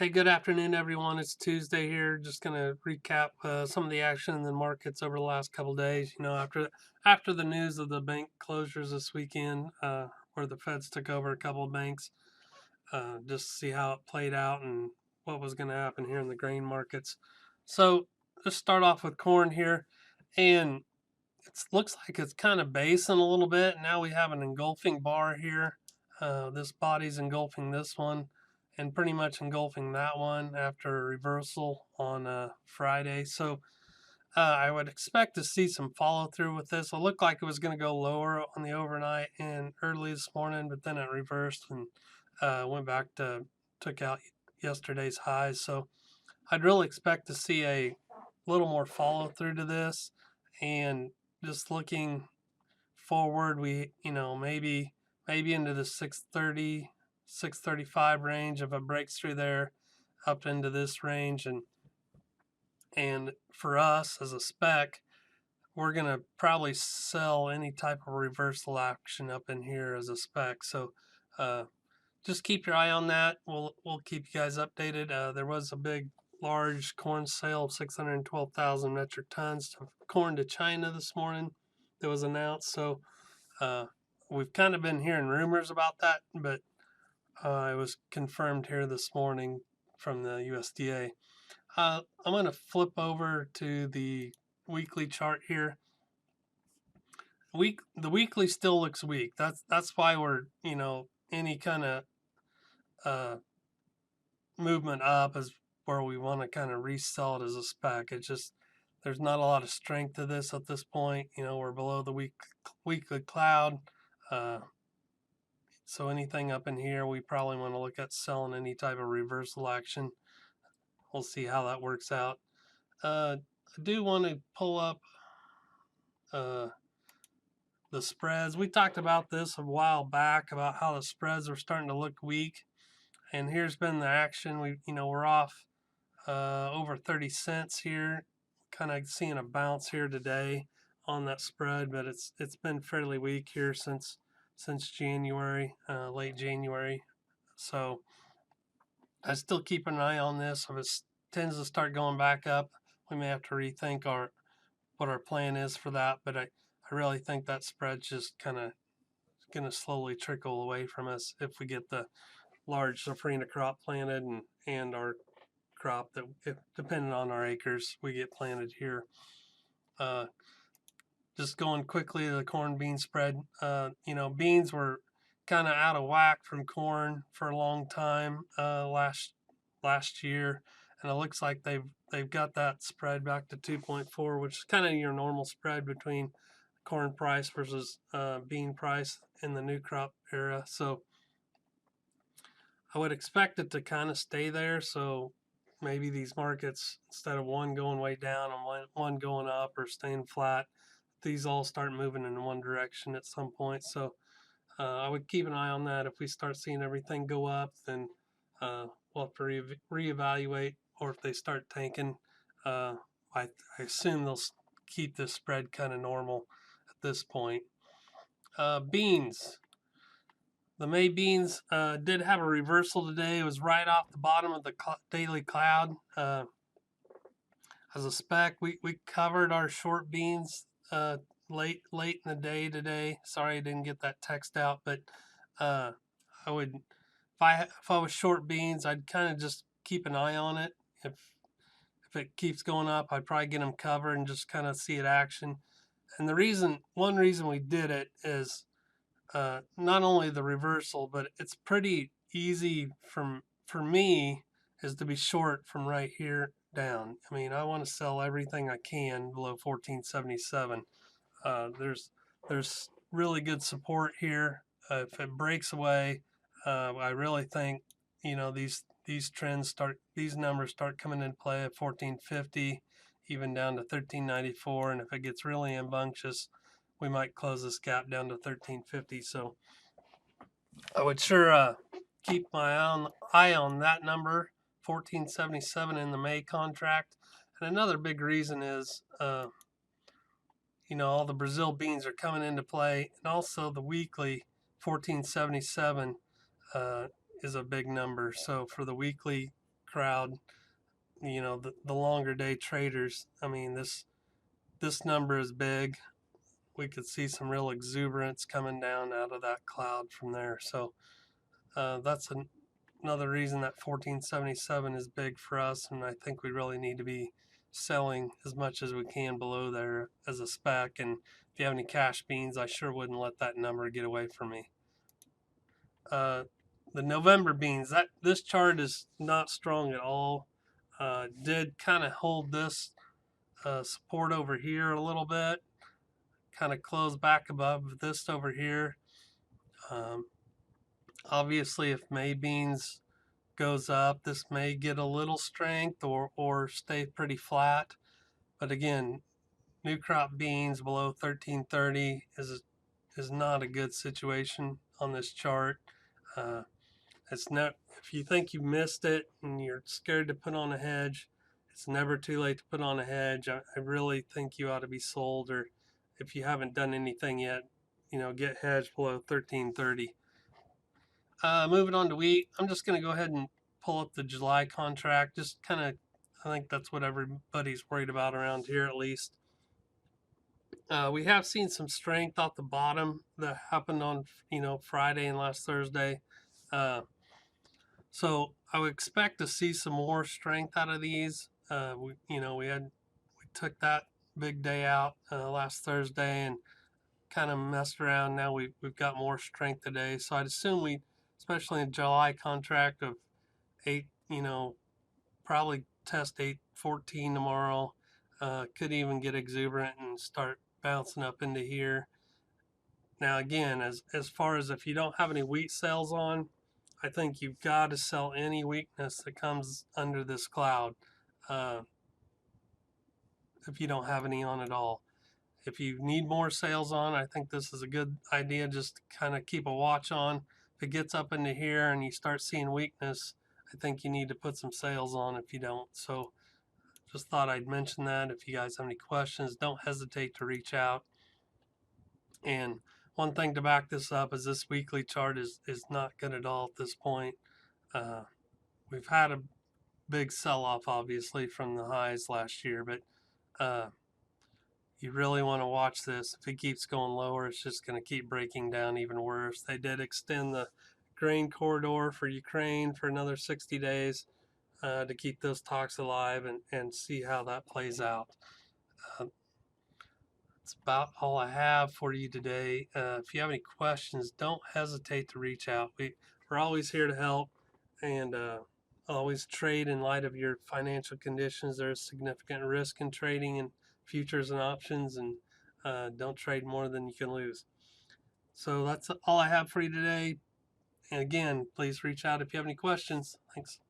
Hey, good afternoon, everyone. It's Tuesday here. Just gonna recap some of the action in the markets over the last couple days. After the news of the bank closures this weekend, where the Feds took over a couple of banks, just to see how it played out and what was going to happen here in the grain markets. So let's start off with corn here, and it looks like it's kind of basing a little bit. Now we have an engulfing bar here. This body's engulfing this one and pretty much engulfing that one after a reversal on Friday. So I would expect to see some follow through with this. It looked like it was going to go lower on the overnight and early this morning, but then it reversed and went back to took out yesterday's highs. So I'd really expect to see a little more follow through to this, and just looking forward, we maybe into the 630, 635 range if it breaks through there up into this range, and for us as a spec, we're gonna probably sell any type of reversal action up in here as a spec. So uh, just keep your eye on that. We'll keep you guys updated. There was a big, large corn sale of 612,000 metric tons of corn to China this morning that was announced. So uh, we've kind of been hearing rumors about that, but it was confirmed here this morning from the USDA. I'm going to flip over to the weekly chart here. The weekly still looks weak. That's why we're any kind of uh, movement up is where we want to kind of resell it as a spec. It's just there's not a lot of strength to this at this point. We're below the weekly cloud. Uh, so anything up in here, we probably want to look at selling any type of reversal action. We'll see how that works out. I do want to pull up uh, the spreads. We talked about this a while back about how the spreads are starting to look weak, and here's been the action. We're off over 30 cents here, kind of seeing a bounce here today on that spread, but it's been fairly weak here since January, late January. So I still keep an eye on this. If it tends to start going back up, we may have to rethink what our plan is for that. But I really think that spread's just kind of going to slowly trickle away from us if we get the large safrinha crop planted and our crop that, if, depending on our acres, we get planted here. Uh, just going quickly to the corn bean spread. Beans were kind of out of whack from corn for a long time last year, and it looks like they've got that spread back to 2.4, which is kind of your normal spread between corn price versus bean price in the new crop era. So I would expect it to kind of stay there. So maybe these markets, instead of one going way down and one going up or staying flat, these all start moving in one direction at some point. So I would keep an eye on that. If we start seeing everything go up, then we'll have to reevaluate. Or if they start tanking, uh, I assume they'll keep the spread kind of normal at this point. Beans. The May beans did have a reversal today. It was right off the bottom of the daily cloud. As a spec, we covered our short beans late in the day today. Sorry I didn't get that text out, but uh, I would if I was short beans, I'd kind of just keep an eye on it. If it keeps going up, I'd probably get them covered and just kind of see it action. And one reason we did it is not only the reversal, but it's pretty easy for me is to be short from right here down. I mean, I want to sell everything I can below 1477. There's really good support here. If it breaks away, I really think these numbers start coming into play at 1450, even down to 1394, and if it gets really rambunctious, we might close this gap down to 1350. So I would sure keep my eye on that number, 1477 in the May contract. And another big reason is, all the Brazil beans are coming into play, and also the weekly 1477 is a big number. So for the weekly crowd, the longer day traders. I mean, this number is big. We could see some real exuberance coming down out of that cloud from there. So that's another reason that 1477 is big for us, and I think we really need to be selling as much as we can below there as a spec. And if you have any cash beans, I sure wouldn't let that number get away from me. The November beans, that this chart is not strong at all. Did kind of hold this support over here a little bit, kind of close back above this over here. Um, Obviously, if May beans goes up, this may get a little strength or stay pretty flat. But again, new crop beans below 1330 is not a good situation on this chart. It's not, if you think you missed it and you're scared to put on a hedge, it's never too late to put on a hedge. I really think you ought to be sold, or if you haven't done anything yet, get hedged below 1330. Moving on to wheat, I'm just going to go ahead and pull up the July contract. Just kind of, I think that's what everybody's worried about around here, at least. We have seen some strength off the bottom that happened on, Friday and last Thursday. So I would expect to see some more strength out of these. We took that big day out last Thursday and kind of messed around. Now we've got more strength today. So I'd assume especially in July contract of 8, probably test 814 tomorrow. Could even get exuberant and start bouncing up into here. Now again, as far as if you don't have any wheat sales on, I think you've got to sell any weakness that comes under this cloud. Uh, if you don't have any on at all. If you need more sales on, I think this is a good idea just to kind of keep a watch on. If it gets up into here and you start seeing weakness, I think you need to put some sales on if you don't. So just thought I'd mention that. If you guys have any questions, don't hesitate to reach out. And one thing to back this up is this weekly chart is not good at all at this point. We've had a big sell-off, obviously, from the highs last year, but you really want to watch this. If it keeps going lower, it's just going to keep breaking down even worse. They did extend the grain corridor for Ukraine for another 60 days to keep those talks alive and see how that plays out. That's about all I have for you today. If you have any questions, don't hesitate to reach out. We're always here to help, and always trade in light of your financial conditions. There's significant risk in trading in futures and options, and don't trade more than you can lose. So that's all I have for you today. And again, please reach out if you have any questions. Thanks.